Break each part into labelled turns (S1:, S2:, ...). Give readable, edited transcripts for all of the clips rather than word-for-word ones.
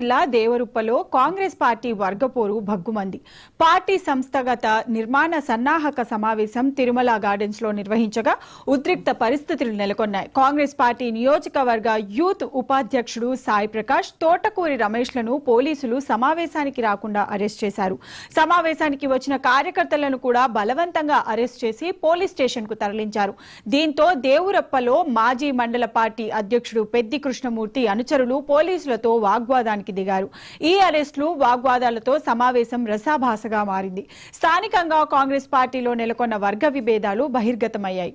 S1: జిల్లా దేవరుప్పలో Congress party వర్గపోరు భగ్గుమంది. Party సంస్థాగత నిర్మాణ సన్నాహక సమావేశం తిరుమల గార్డెన్స్ లో నిర్వహించగా ఉద్రిక్త పరిస్థితులు నెలకొన్నాయి. కాంగ్రెస్ పార్టీ నియోజకవర్గ యూత్ ఉపాధ్యక్షుడు సాయి ప్రకాష్, తోటకూరి రమేష్లను పోలీసులు సమావేశానికి రాకుండా అరెస్ట్ చేశారు. సమావేశానికి వచ్చిన కార్యకర్తలను కూడా బలవంతంగా అరెస్ట్ చేసి పోలీస్ స్టేషన్ కు తరలించారు. దీంతో దేవరుప్పలో మాజీ మండల పార్టీ అధ్యక్షుడు పెద్ది కృష్ణమూర్తి అనుచరులు పోలీసులతో వాగ్వాదానికి దిగారు. ఈ అరెస్టులు, వాగ్వాదాలతో సమావేశం రసాభాసగా మారింది. స్థానికంగా కాంగ్రెస్ పార్టీలో నెలకొన్న వర్గ విభేదాలు బహిర్గతమయ్యాయి.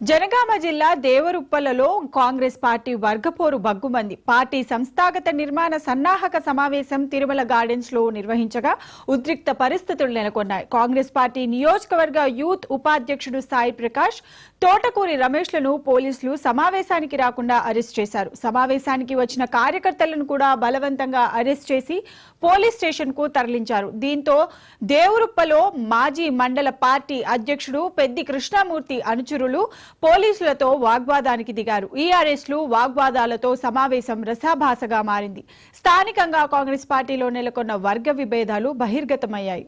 S1: జనగామ జిల్లా దేవరుప్పలలో కాంగ్రెస్ పార్టీ వర్గపోరు భగ్గుమంది. పార్టీ సంస్థాగత నిర్మాణ సన్నాహక సమావేశం తిరుమల గార్డెన్స్ లో నిర్వహించగా ఉద్రిక్త పరిస్థితులు నెలకొన్నాయి. కాంగ్రెస్ పార్టీ నియోజకవర్గ యూత్ ఉపాధ్యక్షుడు సాయి ప్రకాష్, తోటకూరి రమేష్లను పోలీసులు సమావేశానికి రాకుండా అరెస్ట్ చేశారు. సమావేశానికి వచ్చిన కార్యకర్తలను కూడా బలవంతంగా అరెస్ట్ చేసి పోలీస్ స్టేషన్ కు తరలించారు. దీంతో దేవరుప్పలో మాజీ మండల పార్టీ అధ్యక్షుడు పెద్ది కృష్ణమూర్తి అనుచరులు పోలీసులతో వాగ్వాదానికి దిగారు. ఈ అరెస్టులు, వాగ్వాదాలతో సమావేశం రసాభాసగా మారింది. స్థానికంగా కాంగ్రెస్ పార్టీలో నెలకొన్న వర్గ విభేదాలు బహిర్గతమయ్యాయి.